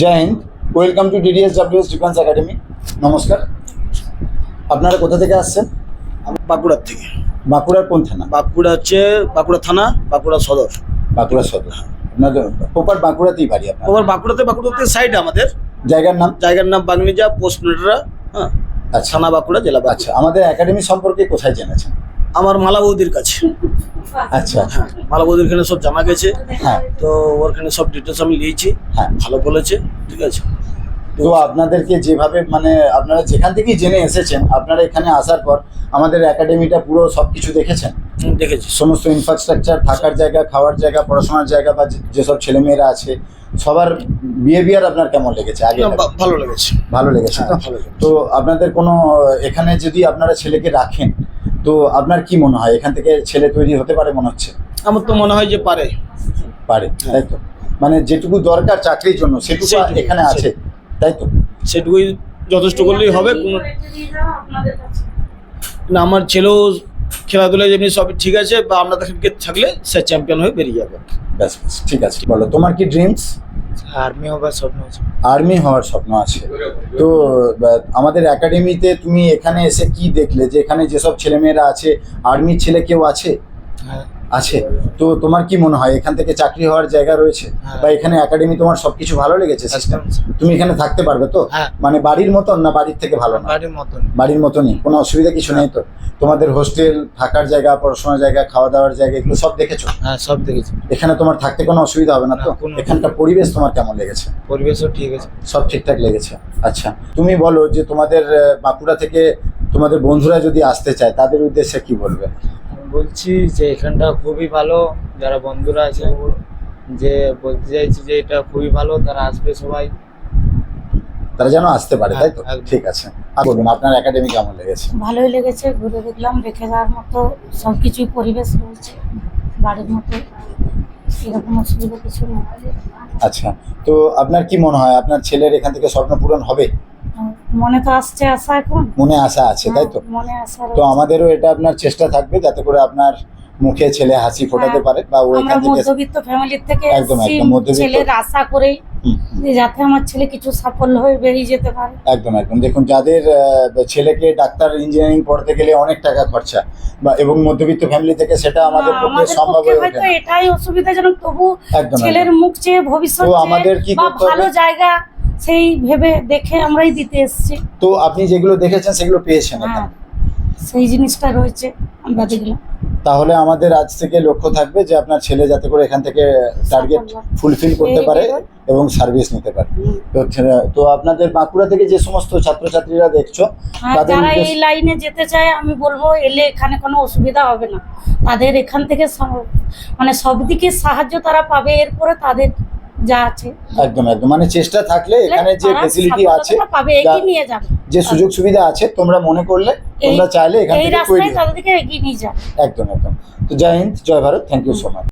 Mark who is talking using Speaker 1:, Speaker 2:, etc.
Speaker 1: Joy Hind, welcome to DDSWS defence academy. নমস্কার, আপনারা কোথা থেকে আসছেন?
Speaker 2: বাঁকুড়ার থেকে।
Speaker 1: বাঁকুড়ার কোন থানা?
Speaker 2: বাঁকুড়া হচ্ছে বাঁকুড়া থানা, বাঁকুড়া সদর।
Speaker 1: বাঁকুড়া সদর। আপনাদের প্রপার বাঁকুড়াতেই বাড়ি আপনার?
Speaker 2: আবার বাঁকুড়াতে সাইড আমাদের
Speaker 1: জায়গার নাম
Speaker 2: বাগনিজা, পোস্ট নেটরা, হ্যাঁ,
Speaker 1: আচ্ছা।
Speaker 2: থানা বাঁকুড়া, জেলা বাঁকুড়া।
Speaker 1: আচ্ছা, আমাদের একাডেমি সম্পর্কে কোথায় জেনেছেন?
Speaker 2: আমার মালা বৌদির কাছে।
Speaker 1: আচ্ছা,
Speaker 2: হ্যাঁ, মালা বৌদির খানে সব জানা গেছে।
Speaker 1: হ্যাঁ,
Speaker 2: তো ওরখানে সব ডিটেলস আমি নিয়েছি।
Speaker 1: হ্যাঁ।
Speaker 2: ভালো বলেছে, ঠিক আছে।
Speaker 1: তো আপনাদেরকে যেভাবে আপনারা যেখান থেকেই জেনে এসেছেন, আপনারা এখানে আসার পর আমাদের একাডেমিটা পুরো সবকিছু দেখেছেন?
Speaker 2: দেখেছি।
Speaker 1: সমস্ত ইনফ্রাস্ট্রাকচার, থাকার জায়গা, খাওয়ার জায়গা, পড়াশোনার জায়গা বা যেসব ছেলেমেয়েরা আছে সবার বিহেভিয়ার আপনার কেমন লেগেছে? আগে
Speaker 2: ভালো লেগেছে।
Speaker 1: ভালো লেগেছে তো?
Speaker 2: ভালো লেগেছে।
Speaker 1: তো আপনাদের কোনো এখানে যদি আপনারা ছেলেকে রাখেন, তো আপনার কি মনে হয় এখান থেকে ছেলে তৈরি হতে পারে মনে হচ্ছে?
Speaker 2: আমার তো মনে হয় যে পারে।
Speaker 1: তাই তো? মানে যেটুকু দরকার চাকরির জন্য সেটুকু এখানে আছে, তাই তো?
Speaker 2: সেটুকুই যথেষ্ট করলেই হবে। কোনো না, আমার ছেলেও খেলাধুলায় যেমনি সব ঠিক আছে, বা আপনাদের থাকলে সে চ্যাম্পিয়ন হয়ে বেরিয়ে যাবে।
Speaker 1: ব্যাস ব্যাস, ঠিক আছে। বলো, তোমার কি ড্রিমস?
Speaker 2: আর্মি হবার স্বপ্ন আছে।
Speaker 1: আর্মি হওয়ার স্বপ্ন আছে। তো আমাদের একাডেমিতে তুমি এখানে এসে কি দেখলে, যে এখানে যেসব ছেলেমেয়েরা আছে আর্মির ছেলে কেউ আছে?
Speaker 2: হ্যাঁ।
Speaker 1: আছে। তো তোমার কি মনে হয় এখান থেকে চাকরি হওয়ার জায়গা রয়েছে?
Speaker 2: হ্যাঁ।
Speaker 1: বা এখানে একাডেমি তোমার সবকিছু ভালো লেগেছে? সিস্টেম তুমি এখানে থাকতে পারবে তো?
Speaker 2: হ্যাঁ।
Speaker 1: মানে বাড়ির মতন না বাড়ির থেকে ভালো? না,
Speaker 2: বাড়ির মতন।
Speaker 1: বাড়ির মতনই, কোনো অসুবিধা কিছু নেই তো? তোমাদের হোস্টেল, থাকার জায়গা, পড়াশোনার জায়গা, খাওয়া দাওয়ার জায়গা, এগুলো সব দেখেছো?
Speaker 2: হ্যাঁ, সব দেখেছি।
Speaker 1: এখানে তোমার থাকতে কোনো অসুবিধা হবে না তো?
Speaker 2: না, কোনো।
Speaker 1: এখানকার পরিবেশ তোমার কেমন লেগেছে?
Speaker 2: পরিবেশও ঠিক আছে।
Speaker 1: সব ঠিকঠাক লেগেছে। আচ্ছা, তুমি বলো যে তোমাদের বাঁকুড়া থেকে তোমাদের বন্ধুরা যদি আসতে চায় তাদের উদ্দেশ্যে কি বলবে?
Speaker 2: বলছি যে এখানটা খুবই ভালো। যারা বন্ধুরা আছে, যে বলতে চাইছি যে এটা খুবই ভালো, তারা আসবে সবাই।
Speaker 1: তারা যেন আসতে পারে, তাই তো?
Speaker 2: হ্যাঁ, একদম।
Speaker 1: ঠিক আছে। আর বলুন, আপনার একাডেমি কেমন লেগেছে?
Speaker 3: ভালোই লেগেছে, ঘুরে দেখলাম, রেখে যাওয়ার মতো সবকিছুই পরিবেশ রয়েছে বাড়ির মতো, এরকম অসুবিধা কিছু নেই।
Speaker 1: আচ্ছা, তো আপনার কি মনে হয় আপনার ছেলের এখান থেকে স্বপ্ন পূরণ হবে?
Speaker 3: মনে তো আসছে আশা, এখন
Speaker 1: মনে আশা আছে, তাই তো?
Speaker 3: মনে আশা
Speaker 1: তো আমাদেরও এটা আপনার চেষ্টা থাকবে যাতে করে আপনার মুখে ছেলে হাসি ফোটাতে পারে, বা ও
Speaker 3: আমরা
Speaker 1: এখান থেকে
Speaker 3: মধ্যবিত্ত ফ্যামিলির থেকে
Speaker 1: একদম,
Speaker 3: এসেছি,
Speaker 1: একদম মধ্যবিত্ত।
Speaker 3: ছেলের আশা করেই যে যাতে আমার ছেলে কিছু সাফল্য হয়ে বেরিয়ে যেতে পারে।
Speaker 1: একদম একদম। দেখুন, যাদের ছেলেকে ডাক্তার, ইঞ্জিনিয়ারিং পড়তে গেলে অনেক টাকা খরচা, বা এবং মধ্যবিত্ত ফ্যামিলি থেকে সেটা আমাদের পক্ষে
Speaker 3: আমাদের
Speaker 1: সম্ভব
Speaker 3: পক্ষে
Speaker 1: হয়ে ওঠে
Speaker 3: হয়তো
Speaker 1: না।
Speaker 3: এটাই অসুবিধাজনক, তবু
Speaker 1: একদম,
Speaker 3: ছেলের
Speaker 1: একদম।
Speaker 3: মুখ চেয়ে ভবিষ্যৎ
Speaker 1: তো
Speaker 3: চেয়ে
Speaker 1: আমাদের কি
Speaker 3: বা
Speaker 1: করতে হবে?
Speaker 3: ভালো জায়গা সেই ভেবে দেখে আমরাই দিতে এসেছি।
Speaker 1: তো আপনি যেগুলো দেখেছেন সেগুলো পেয়েছেন
Speaker 3: হ্যাঁ,
Speaker 1: এখানে?
Speaker 3: সেই জিনিসটা রয়েছে, আমরা দেখলাম।
Speaker 1: তাহলে আমাদের আজ থেকে লক্ষ্য থাকবে যে আপনার ছেলে যাতে করে এখান থেকে টার্গেট ফুলফিল করতে পারে এবং সার্ভিস নিতে পারে। তো আপনাদের বাঁকুড়া থেকে যে সমস্ত ছাত্রছাত্রীরা দেখছো, তাদের
Speaker 3: যারা এই লাইনে যেতে চায়, আমি বলবো এলে এখানে কোনো অসুবিধা হবে না। তাদের এখান থেকে মানে সব দিকে সাহায্য তারা পাবে, এরপরে তাদের যা আছে
Speaker 1: একদম একদম, মানে চেষ্টা থাকলে এখানে যে
Speaker 3: তারা
Speaker 1: ফেসিলিটি আছে,
Speaker 3: সফলতা পাবে, এগিয়ে নিয়ে যাবে।
Speaker 1: যে সুযোগ সুবিধা আছে, তোমরা মনে করলে, তোমরা চাইলে এখান
Speaker 3: এই
Speaker 1: থেকে
Speaker 3: রাস্তায় তাদেরকে এগিয়ে নিয়ে যাবে।
Speaker 1: একদম একদম। তো জয় হিন্দ, জয় Bharat, thank you so much.